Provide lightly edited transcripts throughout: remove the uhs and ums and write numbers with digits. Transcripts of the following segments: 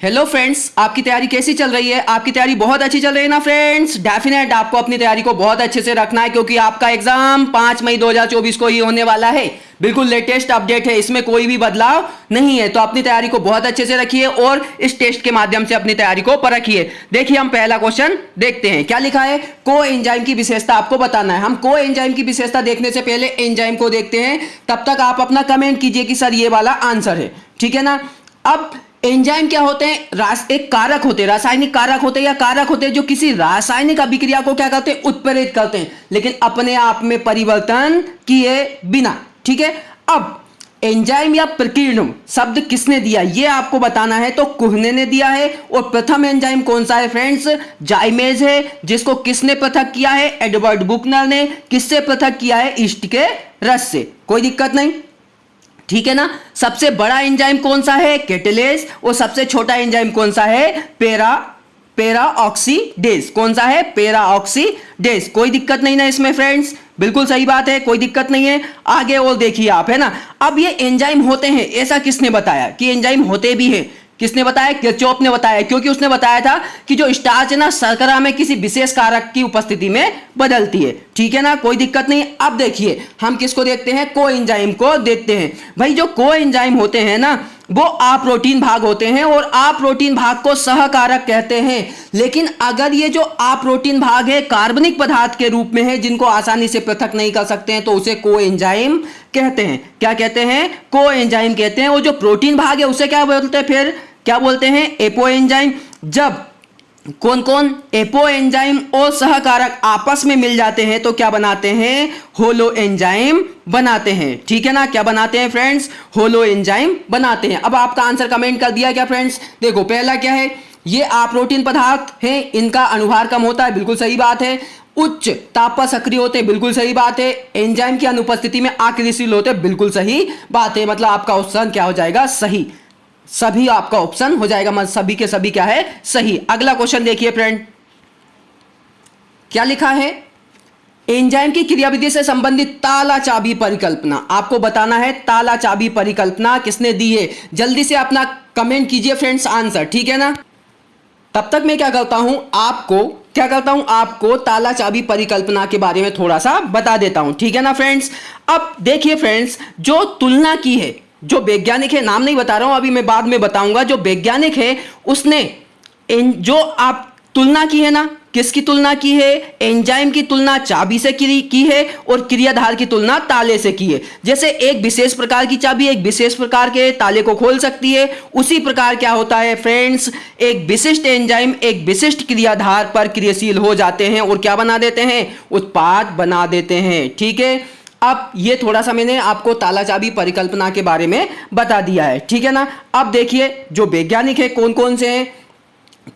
Hello friends, आपकी तैयारी कैसी चल रही है? आपकी तैयारी बहुत अच्छी चल रही है ना फ्रेंड्स? डेफिनेट आपको अपनी तैयारी को बहुत अच्छे से रखना है क्योंकि आपका एग्जाम 5 मई 2024 को ही होने वाला है। बिल्कुल लेटेस्ट अपडेट है, इसमें कोई भी बदलाव नहीं है। तो अपनी तैयारी को बहुत अच्छे से रखिए और इस टेस्ट के माध्यम से अपनी तैयारी को परखिए। देखिए, हम पहला क्वेश्चन देखते हैं। क्या लिखा है? को एंजाइम की विशेषता आपको बताना है। हम को एंजाइम की विशेषता देखने से पहले एंजाइम को देखते हैं। तब तक आप अपना कमेंट कीजिए कि सर ये वाला आंसर है, ठीक है ना। अब एंजाइम क्या होते हैं? एक कारक होते हैं, रासायनिक कारक होते हैं या कारक होते हैं जो किसी रासायनिक अभिक्रिया को क्या करते हैं? उत्प्रेरित करते हैं, लेकिन अपने आप में परिवर्तन किए बिना, ठीक है। अब एंजाइम या प्रकीर्णन शब्द किसने दिया ये आपको बताना है। तो कुहने ने दिया है। और प्रथम एंजाइम कौन सा है फ्रेंड्स? जाइमेज है, जिसको किसने पृथक किया है? एडवर्ड बुकनर ने। किससे पृथक किया है? ईस्ट के रस से। कोई दिक्कत नहीं, ठीक है ना। सबसे बड़ा एंजाइम कौन सा है? कैटेलेज। और सबसे छोटा एंजाइम कौन सा है? पेरा ऑक्सीडेज। कौन सा है? पेरा ऑक्सीडेज। कोई दिक्कत नहीं ना इसमें फ्रेंड्स, बिल्कुल सही बात है, कोई दिक्कत नहीं है। आगे और देखिए आप, है ना। अब ये एंजाइम होते हैं, ऐसा किसने बताया कि एंजाइम होते भी हैं? किसने बताया? किरचॉफ ने बताया, क्योंकि उसने बताया था कि जो स्टार्च है ना शर्करा में किसी विशेष कारक की उपस्थिति में बदलती है, ठीक है ना। कोई दिक्कत नहीं। अब देखिए हम किसको देखते हैं? को एंजाइम को देखते हैं। भाई जो को एंजाइम होते हैं ना वो अप्रोटीन भाग होते हैं और अप्रोटीन भाग को सहकारक कहते हैं। लेकिन अगर ये जो अप्रोटीन भाग है कार्बनिक पदार्थ के रूप में है जिनको आसानी से पृथक नहीं कर सकते हैं तो उसे को एंजाइम कहते हैं। क्या कहते हैं? को एंजाइम कहते हैं। और जो प्रोटीन भाग है उसे क्या बोलते हैं? फिर क्या बोलते हैं? Apo enzyme. जब कौन कौन एपो एंजाइम और सहकारक आपस में मिल जाते हैं तो क्या बनाते हैं? होलो एंजाइम बनाते हैं, ठीक है ना। क्या बनाते हैं फ्रेंड्स? होलो एंजाइम बनाते हैं। अब आपका आंसर कमेंट कर दिया क्या फ्रेंड्स? देखो पहला क्या है? ये अप्रोटीन पदार्थ हैं, इनका अनुभार कम होता है, बिल्कुल सही बात है। उच्च ताप पर सक्रिय होते हैं, बिल्कुल सही बात है। एंजाइम की अनुपस्थिति में अक्रियशील होते हैं, बिल्कुल सही बात है। मतलब आपका ऑप्शन क्या हो जाएगा? सही। सभी आपका ऑप्शन हो जाएगा, मतलब सभी के सभी क्या है? सही। अगला क्वेश्चन देखिए फ्रेंड, क्या लिखा है? एंजाइम की क्रियाविधि से संबंधित ताला चाबी परिकल्पना आपको बताना है। ताला चाबी परिकल्पना किसने दी है? जल्दी से अपना कमेंट कीजिए फ्रेंड्स आंसर, ठीक है ना। तब तक मैं क्या करता हूं आपको ताला चाबी परिकल्पना के बारे में थोड़ा सा बता देता हूं, ठीक है ना फ्रेंड्स। अब देखिए फ्रेंड्स, जो तुलना की है, जो वैज्ञानिक है, नाम नहीं बता रहा हूं अभी, मैं बाद में बताऊंगा। जो वैज्ञानिक है उसने जो आप तुलना की है ना, किसकी तुलना की है? एंजाइम की तुलना चाबी से की है और क्रियाधार की तुलना ताले से की है। जैसे एक विशेष प्रकार की चाबी एक विशेष प्रकार के ताले को खोल सकती है, उसी प्रकार क्या होता है फ्रेंड्स? एक विशिष्ट एंजाइम एक विशिष्ट क्रियाधार पर क्रियाशील हो जाते हैं और क्या बना देते हैं? उत्पाद बना देते हैं, ठीक है। अब ये थोड़ा सा मैंने आपको ताला चाबी परिकल्पना के बारे में बता दिया है, ठीक है ना। अब देखिए जो वैज्ञानिक है कौन कौन से हैं?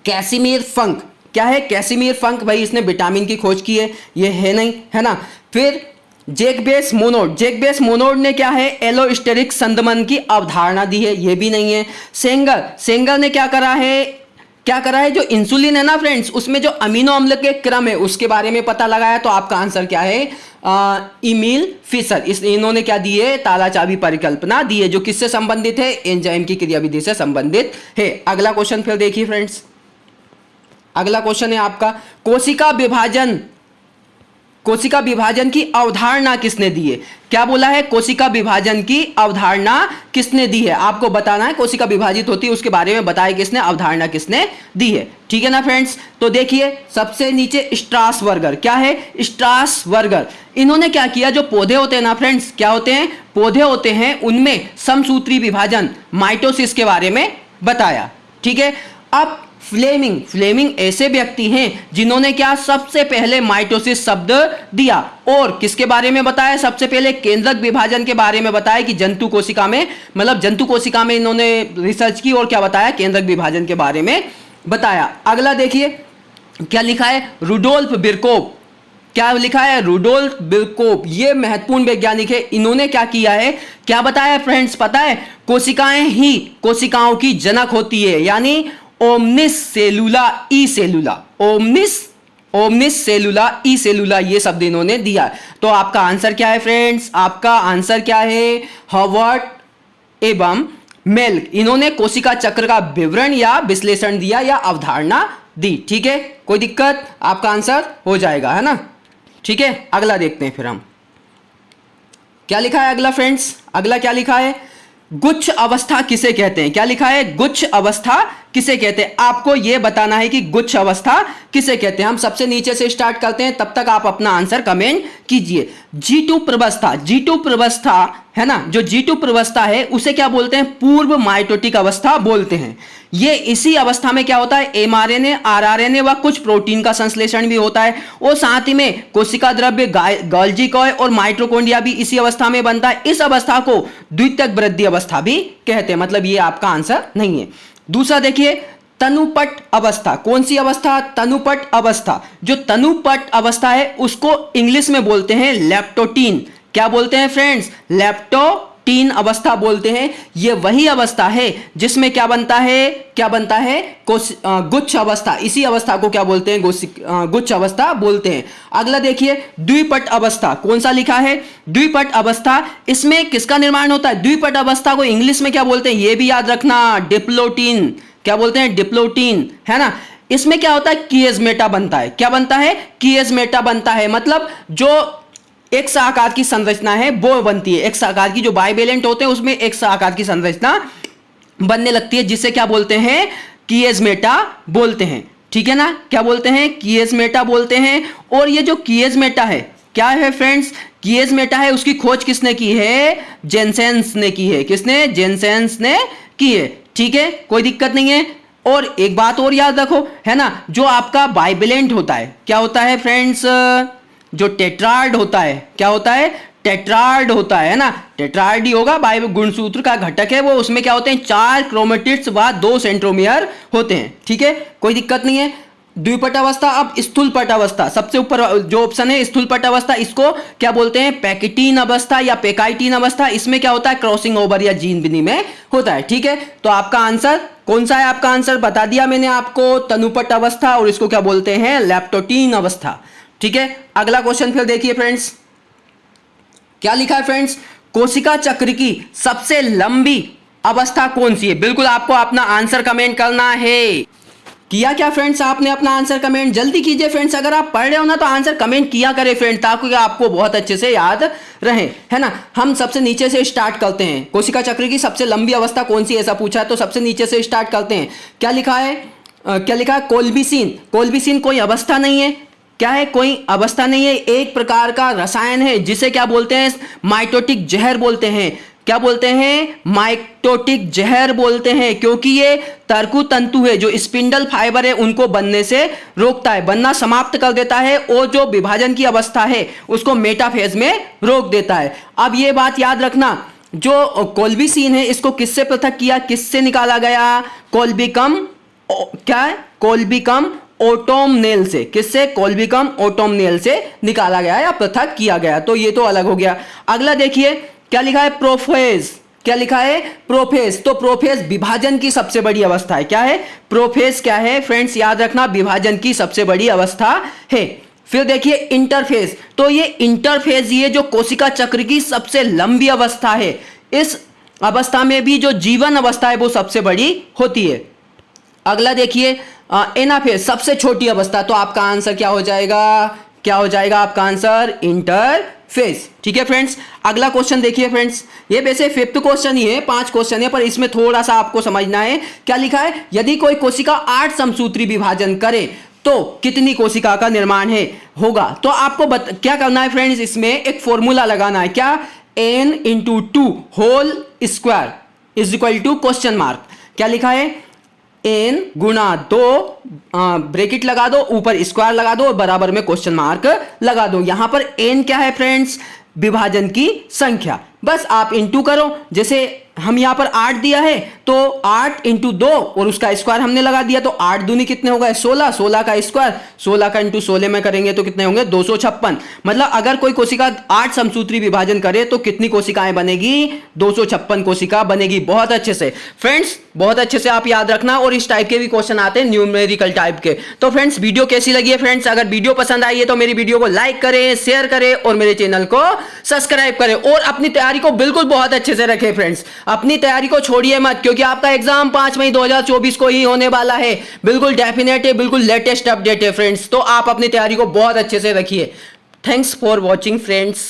कैसिमिर फंक। क्या है? कैसिमिर फंक। भाई इसने विटामिन की खोज की है, ये है नहीं, है ना। फिर जैकबेस मोनोड ने क्या है? एलोस्टेरिक संदमन की अवधारणा दी है, ये भी नहीं है। सेंगर ने क्या करा है? जो इंसुलिन है ना फ्रेंड्स, उसमें जो अमीनो अम्ल के क्रम है उसके बारे में पता लगाया। तो आपका आंसर क्या है? Emil Fischer. इन्होंने क्या दी है? ताला चाबी परिकल्पना दी है, जो किससे संबंधित है? एंजाइम की क्रियाविधि से संबंधित है। अगला क्वेश्चन फिर देखिए फ्रेंड्स, अगला क्वेश्चन है आपका कोशिका विभाजन की अवधारणा किसने दी है? क्या बोला है? कोशिका विभाजन की अवधारणा किसने दी है? आपको बताना है कोशिका विभाजित होती है उसके बारे में बताया किसने, अवधारणा किसने दी है, ठीक है ना फ्रेंड्स। तो देखिए सबसे नीचे स्ट्रासबर्गर। क्या है? स्ट्रासबर्गर। इन्होंने क्या किया? जो पौधे होते हैं ना फ्रेंड्स, क्या होते हैं? पौधे होते हैं, उनमें समसूत्री विभाजन माइटोसिस के बारे में बताया, ठीक है। अब फ्लेमिंग ऐसे व्यक्ति हैं जिन्होंने क्या सबसे पहले माइटोसिस शब्द दिया और किसके बारे में बताया? सबसे पहले केंद्रक विभाजन के बारे में बताया कि जंतु कोशिका में इन्होंने रिसर्च की और क्या बताया? केंद्रक विभाजन के बारे में बताया। अगला देखिए क्या लिखा है? रुडोल्फ बिरकोव। क्या लिखा है? रुडोल्फ बिरकोव। ये महत्वपूर्ण वैज्ञानिक है। इन्होंने क्या किया है? क्या बताया फ्रेंड्स? पता है? कोशिकाएं ही कोशिकाओं की जनक होती है, यानी ओमनिस सेलुला ई सेलुला, ओमनिस सेलुला ई सेलुला, ये शब्द इन्होंने दिया। तो आपका आंसर क्या है फ्रेंड्स? आपका आंसर क्या है? हॉवर्ड एवं मेल्क, इन्होंने कोशिका चक्र का विवरण या विश्लेषण दिया या अवधारणा दी। ठीक है, कोई दिक्कत, आपका आंसर हो जाएगा, है ना। ठीक है, अगला देखते हैं फिर हम क्या लिखा है अगला फ्रेंड्स। अगला क्या लिखा है, गुच्छ अवस्था किसे कहते हैं। क्या लिखा है, गुच्छ अवस्था किसे कहते हैं। आपको यह बताना है कि गुच्छ अवस्था किसे कहते हैं। हम सबसे नीचे से स्टार्ट करते हैं, तब तक आप अपना आंसर कमेंट कीजिए। G2 प्रवस्था, G2 प्रवस्था है ना, जो G2 प्रवस्था है उसे क्या बोलते हैं, पूर्व माइटोटिक अवस्था बोलते हैं। ये इसी अवस्था में क्या होता है, mRNA, rRNA व कुछ प्रोटीन का संश्लेषण भी होता है, और साथ ही में कोशिका द्रव्य, गोल्गी कॉय और माइटोकॉन्ड्रिया भी इसी अवस्था में बनता है। इस अवस्था को द्वितीयक वृद्धि अवस्था भी कहते हैं। मतलब ये आपका आंसर नहीं है। दूसरा देखिए, तनुपट अवस्था। कौन सी अवस्था, तनुपट अवस्था। जो तनुपट अवस्था है उसको इंग्लिश में बोलते हैं लैप्टोटीन। क्या बोलते हैं फ्रेंड्स, लैप्टोटीन अवस्था बोलते हैं। यह वही अवस्था है जिसमें क्या बनता है, क्या बनता है, गुच्छ अवस्था। इसी अवस्था को क्या बोलते हैं, गुच्छ अवस्था बोलते हैं। अगला देखिए, द्विपट अवस्था। कौन सा लिखा है, द्विपट अवस्था। इसमें किसका निर्माण होता है, द्विपट अवस्था को इंग्लिश में क्या बोलते हैं, यह भी याद रखना, डिप्लोटीन। क्या बोलते हैं, डिप्लोटीन, है ना। इसमें क्या होता है, किएज़मेटा बनता है। क्या बनता है, किएज़मेटा बनता है। मतलब जो एक्स आकार की संरचना है वो बनती है। एक्स आकार की जो बाइवेलेंट होते हैं उसमें एक्स आकार की संरचना बनने लगती है, जिसे क्या बोलते हैं, किएज़मेटा बोलते हैं। ठीक है ना, क्या बोलते हैं, किएज़मेटा बोलते हैं। और ये जो किएज़मेटा है क्या है फ्रेंड्स, किएज़मेटा है, उसकी खोज किसने की है, जेनसेंस ने की है। किसने, जेनसेंस ने की है। ठीक है, कोई दिक्कत नहीं है। और एक बात और याद रखो, है ना, जो आपका बाइवेलेंट होता है, क्या होता है फ्रेंड्स, जो टेट्रार्ड होता है, क्या होता है, टेट्रार्ड होता है ना, टेट्रार्ड ही होगा, बाइव गुणसूत्र का घटक है वो। उसमें क्या होते हैं, 4 क्रोमेटिड्स व 2 सेंट्रोमियर होते हैं। ठीक है, कोई दिक्कत नहीं है। द्विपट अवस्था। अब स्थूलपट अवस्था, सबसे ऊपर जो ऑप्शन है स्थूलपट अवस्था, इसको क्या बोलते हैं, पैकेटीन अवस्था या पेकाइटीन अवस्था। इसमें क्या होता है, क्रॉसिंग ओवर या जीन विनिमय होता है। ठीक है, तो आपका आंसर कौन सा है, आपका आंसर बता दिया मैंने आपको, तनुपट अवस्था, और इसको क्या बोलते हैं, लैप्टोटीन अवस्था। ठीक है, अगला क्वेश्चन फिर देखिए फ्रेंड्स, क्या लिखा है फ्रेंड्स, कोशिका चक्र की सबसे लंबी अवस्था कौन सी है। बिल्कुल आपको अपना आंसर कमेंट करना है। किया क्या फ्रेंड्स, आपने अपना आंसर कमेंट जल्दी कीजिए फ्रेंड्स। अगर आप पढ़ रहे हो ना तो आंसर कमेंट किया करें फ्रेंड्स, ताकि आपको बहुत अच्छे से याद रहे, है ना। हम सबसे नीचे से स्टार्ट करते हैं। कोशिका चक्र की सबसे लंबी अवस्था कौन सी, ऐसा पूछा है तो सबसे नीचे से स्टार्ट करते हैं। क्या लिखा है, क्या लिखा है, कोल्बिसिन। कोल्बिसिन कोई अवस्था नहीं है, क्या है, कोई अवस्था नहीं है, एक प्रकार का रसायन है जिसे क्या बोलते हैं, माइटोटिक जहर बोलते हैं। क्या बोलते हैं, माइटोटिक जहर बोलते हैं, क्योंकि ये तर्कु तंतु है, जो स्पिंडल फाइबर है उनको बनने से रोकता है, बनना समाप्त कर देता है, और जो विभाजन की अवस्था है उसको मेटाफेज में रोक देता है। अब ये बात याद रखना, जो कोल्बिसिन है इसको किससे पृथक किया, किससे निकाला गया, कोल्बिकम, क्या है, कोल्बिकम ओटोमनेल से। किससे, कोल्बिकम ओटोमनेल से निकाला गया या पृथक किया गया। तो ये तो अलग हो गया। अगला देखिए, क्या लिखा है, प्रोफेज। क्या लिखा है, प्रोफेज। तो प्रोफेज विभाजन की सबसे बड़ी अवस्था है। क्या है, प्रोफेज क्या है फ्रेंड्स, याद रखना, विभाजन की सबसे बड़ी अवस्था है। फिर देखिए इंटरफेज। तो ये इंटरफेज, ये जो कोशिका चक्र की सबसे लंबी अवस्था है, इस अवस्था में भी जो जीवन अवस्था है वो सबसे बड़ी होती है। अगला देखिए एनाफेज, सबसे छोटी अवस्था। तो आपका आंसर क्या हो जाएगा, क्या हो जाएगा आपका आंसर, इंटरफेज। ठीक है फ्रेंड्स, अगला क्वेश्चन देखिए फ्रेंड्स, ये वैसे 5th क्वेश्चन ही है, 5 क्वेश्चन है, पर इसमें थोड़ा सा आपको समझना है। क्या लिखा है, यदि कोई कोशिका 8 समसूत्री विभाजन करे तो कितनी कोशिका का निर्माण है होगा। तो आपको क्या करना है फ्रेंड्स, इसमें एक फॉर्मूला लगाना है। क्या, n × 2 whole square is equal to question mark. क्या लिखा है, n गुणा 2 ब्रैकेट लगा दो, ऊपर स्क्वायर लगा दो और बराबर में क्वेश्चन मार्क लगा दो। यहां पर n क्या है फ्रेंड्स, विभाजन की संख्या। बस आप इंटू करो, जैसे हम यहां पर 8 दिया है तो तो 8 इंटू 2 और उसका स्क्वायर हमने लगा दिया, तो 8 दूनी कितने हो गए 16, 16 का स्क्वायर 16 का इंटू 16 में करेंगे तो कितने होंगे 256। मतलब अगर कोई कोशिका 8 समसूत्री विभाजन करे तो कितनी कोशिकाएं बनेगी 256 कोशिका बनेगी। बहुत अच्छे से फ्रेंड्स, बहुत अच्छे से आप याद रखना। और इस टाइप के भी क्वेश्चन आते हैं न्यूमेरिकल टाइप के। तो फ्रेंड्स वीडियो कैसी लगी है फ्रेंड्स, अगर वीडियो पसंद आई है तो मेरी वीडियो को लाइक करें, शेयर करें और मेरे चैनल को सब्सक्राइब करें और अपनी तैयारी को बिल्कुल बहुत अच्छे से रखें फ्रेंड्स। अपनी तैयारी को छोड़िए मत, क्योंकि आपका एग्जाम 5 मई 2024 को ही होने वाला है। बिल्कुल डेफिनेट है, बिल्कुल लेटेस्ट अपडेट है फ्रेंड्स। तो आप अपनी तैयारी को बहुत अच्छे से रखिए। Thanks for watching friends.